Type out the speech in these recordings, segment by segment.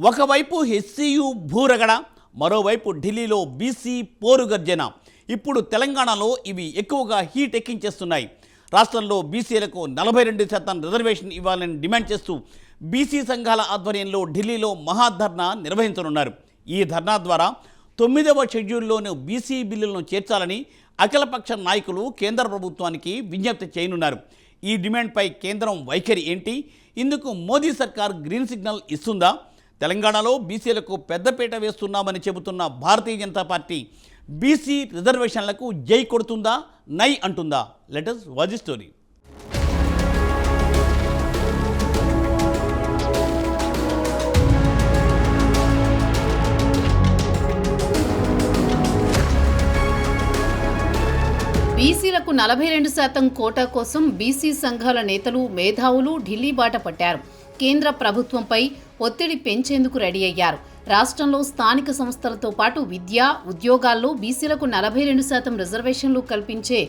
ఒకవైపు హెచ్సియు భూరగడ, మరోవైపు ఢిల్లీలో బీసీ పోరుగర్జన. ఇప్పుడు తెలంగాణలో ఇవి ఎక్కువగా హీట్ ఎక్కించేస్తున్నాయి. రాష్ట్రంలో బీసీలకు 42% రిజర్వేషన్ ఇవ్వాలని డిమాండ్ చేస్తూ బీసీ సంఘాల ఆధ్వర్యంలో ఢిల్లీలో మహాధర్నా నిర్వహించనున్నారు. ఈ ధర్నా ద్వారా 9వ షెడ్యూల్లోని బీసీ బిల్లులను చేర్చాలని అఖిలపక్ష నాయకులు కేంద్ర ప్రభుత్వానికి విజ్ఞప్తి చేయనున్నారు. ఈ డిమాండ్పై కేంద్రం వైఖరి ఏంటి? ఇందుకు మోదీ సర్కార్ గ్రీన్ సిగ్నల్ ఇస్తుందా? తెలంగాణలో బీసీలకు పెద్దపీట వేస్తున్నామని చెబుతున్న భారతీయ జనతా పార్టీ బీసీ రిజర్వేషన్లకు జై కొడుతుందా, నై అంటుందా? Let us watch the story. బీసీలకు 42% కోటా కోసం బీసీ సంఘాల నేతలు, మేధావులు ఢిల్లీ బాట పట్టారు. కేంద్ర ప్రభుత్వంపై ఒత్తిడి పెంచేందుకు రెడీ అయ్యారు. రాష్ట్రంలో స్థానిక సంస్థలతో పాటు విద్య, ఉద్యోగాల్లో బీసీలకు 42% రిజర్వేషన్లు కల్పించే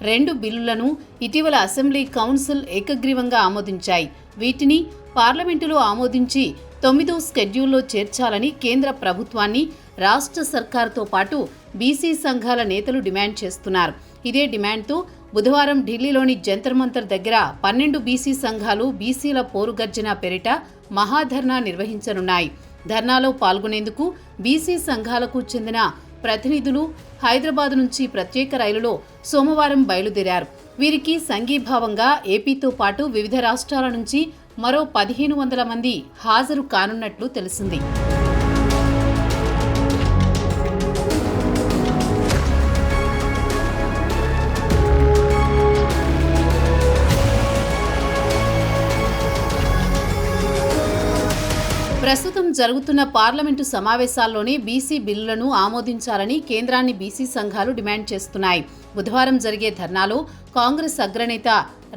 2 బిల్లులను ఇటీవల అసెంబ్లీ కౌన్సిల్ ఏకగ్రీవంగా ఆమోదించాయి. వీటిని పార్లమెంటులో ఆమోదించి 9వ షెడ్యూల్లో చేర్చాలని కేంద్ర ప్రభుత్వాన్ని రాష్ట్ర సర్కార్తో పాటు బీసీ సంఘాల నేతలు డిమాండ్ చేస్తున్నారు. ఇదే డిమాండ్తో బుధవారం ఢిల్లీలోని జంతర్ మంతర్ దగ్గర 12 బీసీ సంఘాలు బీసీల పోరుగర్జన పేరిట మహాధర్నా నిర్వహించనున్నాయి. ధర్నాలో పాల్గొనేందుకు బీసీ సంఘాలకు చెందిన ప్రతినిధులు హైదరాబాద్ నుంచి ప్రత్యేక రైలులో సోమవారం బయలుదేరారు. వీరికి సంఘీభావంగా ఏపీతో పాటు వివిధ రాష్ట్రాల నుంచి మరో 1500 మంది హాజరు కానున్నట్లు తెలిసింది. ప్రస్తుతం జరుగుతున్న పార్లమెంటు సమావేశాల్లోనే బీసీ బిల్లులను ఆమోదించాలని కేంద్రాన్ని బీసీ సంఘాలు డిమాండ్ చేస్తున్నాయి. బుధవారం జరిగే ధర్నాలో కాంగ్రెస్ అగ్రనేత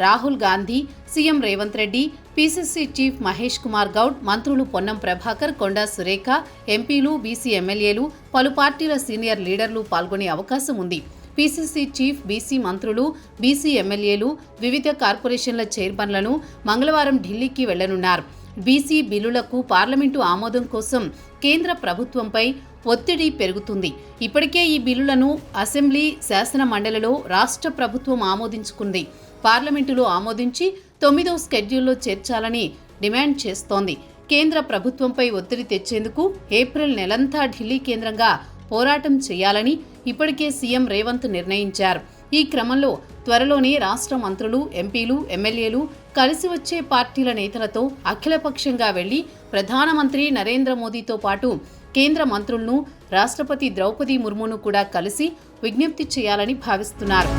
Rahul Gandhi, CM Revanth Reddy, PCC chief Mahesh Kumar Goud, మంత్రులు పొన్నం ప్రభాకర్, కొండా సురేఖ, ఎంపీలు, బీసీ ఎమ్మెల్యేలు, పలు పార్టీల సీనియర్ లీడర్లు పాల్గొనే అవకాశం ఉంది. పీసీసీ చీఫ్, బీసీ మంత్రులు, బీసీ ఎమ్మెల్యేలు, వివిధ కార్పొరేషన్ల చైర్మన్లను మంగళవారం ఢిల్లీకి వెళ్లనున్నారు. బీసీ బిల్లులకు పార్లమెంటు ఆమోదం కోసం కేంద్ర ప్రభుత్వంపై ఒత్తిడి పెరుగుతుంది. ఇప్పటికే ఈ బిల్లులను అసెంబ్లీ, శాసన మండలిలో రాష్ట్ర ప్రభుత్వం ఆమోదించుకుంది. పార్లమెంటులో ఆమోదించి 9వ షెడ్యూల్లో చేర్చాలని డిమాండ్ చేస్తోంది. కేంద్ర ప్రభుత్వంపై ఒత్తిడి తెచ్చేందుకు ఏప్రిల్ నెలంతా ఢిల్లీ కేంద్రంగా పోరాటం చేయాలని ఇప్పటికే సీఎం రేవంత్ నిర్ణయించారు. ఈ క్రమంలో త్వరలోనే రాష్ట్ర మంత్రులు, ఎంపీలు, ఎమ్మెల్యేలు కలిసి వచ్చే పార్టీల నేతలతో అఖిలపక్షంగా వెళ్లి ప్రధానమంత్రి నరేంద్ర మోదీతో పాటు కేంద్ర మంత్రులను, రాష్ట్రపతి ద్రౌపది ముర్మును కూడా కలిసి విజ్ఞప్తి చేయాలని భావిస్తున్నారు.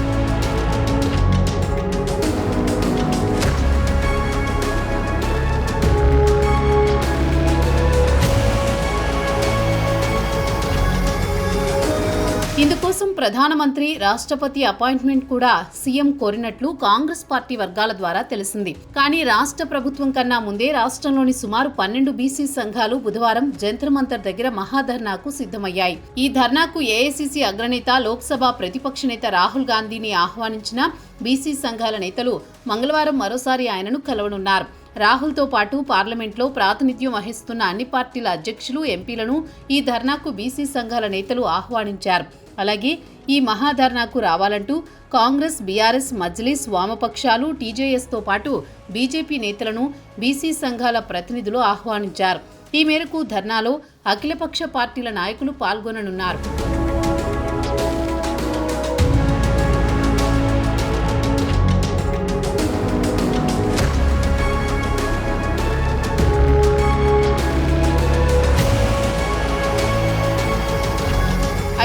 ఇందుకోసం ప్రధానమంత్రి, రాష్ట్రపతి అపాయింట్మెంట్ కూడా సీఎం కోరినట్లు కాంగ్రెస్ పార్టీ వర్గాల ద్వారా తెలిసింది. కానీ రాష్ట్ర ప్రభుత్వం కన్నా ముందే రాష్ట్రంలోని సుమారు 12 బీసీ సంఘాలు బుధవారం జంతర్ మంతర్ దగ్గర మహాధర్నాకు సిద్ధమయ్యాయి. ఈ ధర్నాకు ఏఐసీసీ అగ్రనేత, లోక్సభ ప్రతిపక్ష నేత రాహుల్ గాంధీని ఆహ్వానించిన బీసీ సంఘాల నేతలు మంగళవారం మరోసారి ఆయనను కలవనున్నారు. రాహుల్తో పాటు పార్లమెంట్లో ప్రాతినిధ్యం వహిస్తున్న అన్ని పార్టీల అధ్యక్షులు, ఎంపీలను ఈ ధర్నాకు బీసీ సంఘాల నేతలు ఆహ్వానించారు. అలాగే ఈ మహాధర్నాకు రావాలంటూ కాంగ్రెస్, బీఆర్ఎస్, మజ్లిస్, వామపక్షాలు, టీజేఎస్తో పాటు బీజేపీ నేతలను బీసీ సంఘాల ప్రతినిధులు ఆహ్వానించారు. ఈ మేరకు ధర్నాలో అఖిలపక్ష పార్టీల నాయకులు పాల్గొననున్నారు.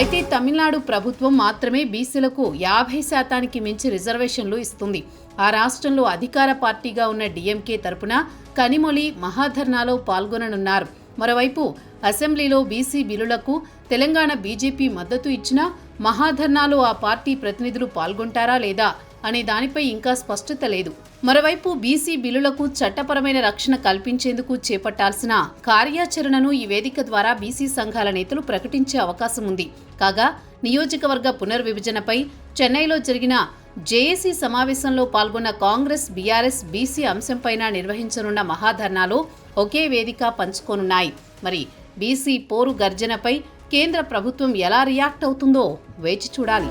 అయితే తమిళనాడు ప్రభుత్వం మాత్రమే బీసీలకు 50% మించి రిజర్వేషన్లు ఇస్తుంది. ఆ రాష్ట్రంలో అధికార పార్టీగా ఉన్న డీఎంకే తరపున కనిమొళి మహాధర్నాలో పాల్గొననున్నారు. మరోవైపు అసెంబ్లీలో బీసీ బిల్లులకు తెలంగాణ బీజేపీ మద్దతు ఇచ్చినా మహాధర్నాలో ఆ పార్టీ ప్రతినిధులు పాల్గొంటారా లేదా అనే దానిపై ఇంకా స్పష్టత లేదు. మరోవైపు బీసీ బిల్లులకు చట్టపరమైన రక్షణ కల్పించేందుకు చేపట్టాల్సిన కార్యాచరణను ఈ వేదిక ద్వారా బీసీ సంఘాల నేతలు ప్రకటించే అవకాశం ఉంది. కాగా నియోజకవర్గ పునర్విభజనపై చెన్నైలో జరిగిన జేఏసీ సమావేశంలో పాల్గొన్న కాంగ్రెస్, బీఆర్ఎస్ బీసీ అంశంపైన నిర్వహించనున్న మహాధర్నాలో ఒకే వేదిక పంచుకోనున్నాయి. మరి బీసీ పోరు గర్జనపై కేంద్ర ప్రభుత్వం ఎలా రియాక్ట్ అవుతుందో వేచి చూడాలి.